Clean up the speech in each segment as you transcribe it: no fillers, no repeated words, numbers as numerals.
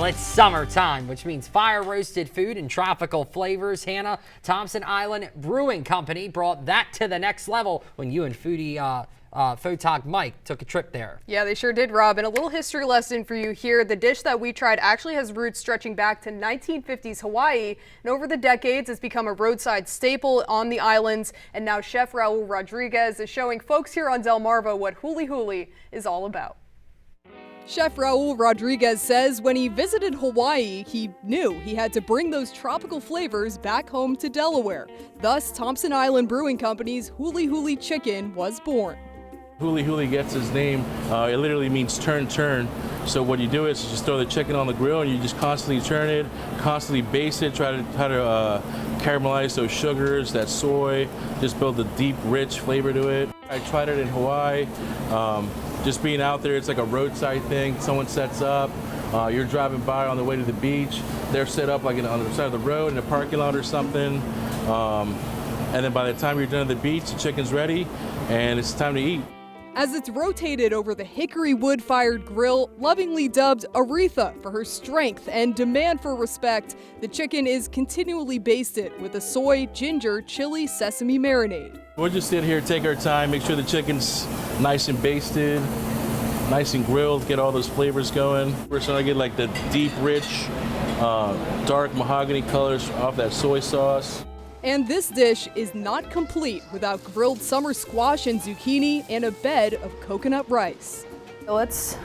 Well, it's summertime, which means fire-roasted food and tropical flavors. Hannah, Thompson Island Brewing Company brought that to the next level when you and Foodie Photog Mike took a trip there. Yeah, they sure did, Rob. And a little history lesson for you here. The dish that we tried actually has roots stretching back to 1950s Hawaii. And over the decades, it's become a roadside staple on the islands. And now Chef Raul Rodriguez is showing folks here on Delmarva what huli huli is all about. Chef Raul Rodriguez says when he visited Hawaii, he knew he had to bring those tropical flavors back home to Delaware. Thus, Thompson Island Brewing Company's Huli Huli Chicken was born. Huli huli gets its name. It literally means turn, turn. So what you do is you just throw the chicken on the grill and you just constantly turn it, constantly baste it, try to caramelize those sugars, that soy, just build a deep, rich flavor to it. I tried it in Hawaii. Just being out there, it's like a roadside thing. Someone sets up, you're driving by on the way to the beach. They're set up like on the side of the road in a parking lot or something. And then by the time you're done at the beach, the chicken's ready and it's time to eat. As it's rotated over the hickory wood-fired grill, lovingly dubbed Aretha for her strength and demand for respect, the chicken is continually basted with a soy, ginger, chili, sesame marinade. We'll just sit here, take our time, make sure the chicken's nice and basted, nice and grilled, get all those flavors going. We're starting to get like the deep, rich, dark mahogany colors off that soy sauce. And this dish is not complete without grilled summer squash and zucchini and a bed of coconut rice. Let's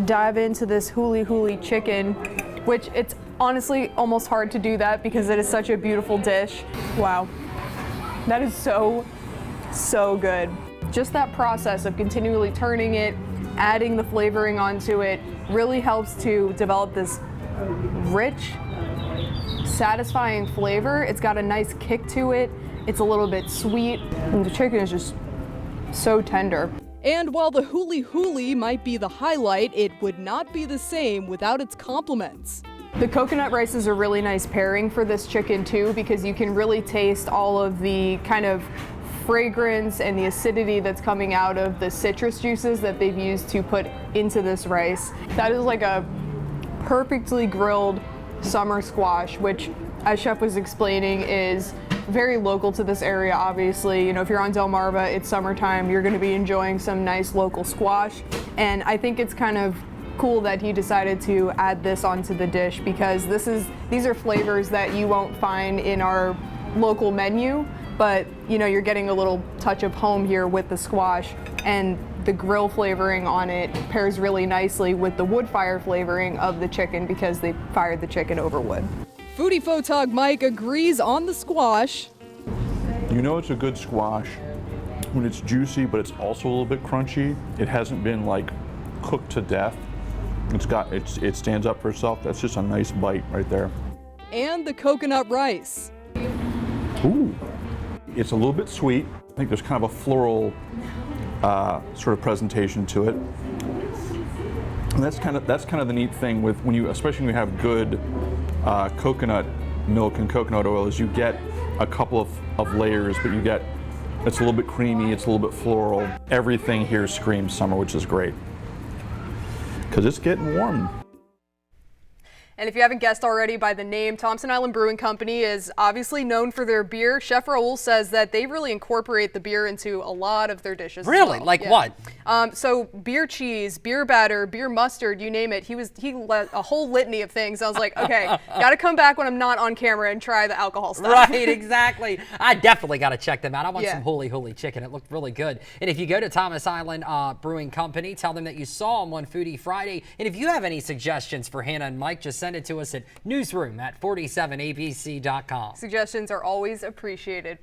dive into this huli huli chicken, which it's honestly almost hard to do that because it is such a beautiful dish. Wow, that is so good. Just that process of continually turning it, adding the flavoring onto it, really helps to develop this rich, satisfying flavor. It's got a nice kick to it. It's a little bit sweet, and the chicken is just so tender. And while the huli huli might be the highlight, it would not be the same without its complements. The coconut rice is a really nice pairing for this chicken too, because you can really taste all of the kind of fragrance and the acidity that's coming out of the citrus juices that they've used to put into this rice. That is like a perfectly grilled summer squash, which, as Chef was explaining, is very local to this area. Obviously, you know, if you're on Delmarva, it's summertime, you're going to be enjoying some nice local squash. And I think it's kind of cool that he decided to add this onto the dish, because these are flavors that you won't find in our local menu, but you know, you're getting a little touch of home here with the squash, and the grill flavoring on it pairs really nicely with the wood fire flavoring of the chicken because they fired the chicken over wood. Foodie Photog Mike agrees on the squash. You know it's a good squash when it's juicy, but it's also a little bit crunchy. It hasn't been like cooked to death. It stands up for itself. That's just a nice bite right there. And the coconut rice. Ooh, it's a little bit sweet. I think there's kind of a floral sort of presentation to it, and that's kind of the neat thing with especially when you have good coconut milk and coconut oil, is you get a couple of layers, but it's a little bit creamy, it's a little bit floral. Everything here screams summer, which is great because it's getting warm. And if you haven't guessed already by the name, Thompson Island Brewing Company is obviously known for their beer. Chef Raul says that they really incorporate the beer into a lot of their dishes. Really? As well. Like yeah. what? So beer cheese, beer batter, beer mustard, you name it. He let a whole litany of things. I was like, okay, got to come back when I'm not on camera and try the alcohol stuff. Right, exactly. I definitely got to check them out. I want some huli huli chicken. It looked really good. And if you go to Thomas Island Brewing Company, tell them that you saw them on Foodie Friday. And if you have any suggestions for Hannah and Mike, just send it to us at newsroom@47abc.com. Suggestions are always appreciated.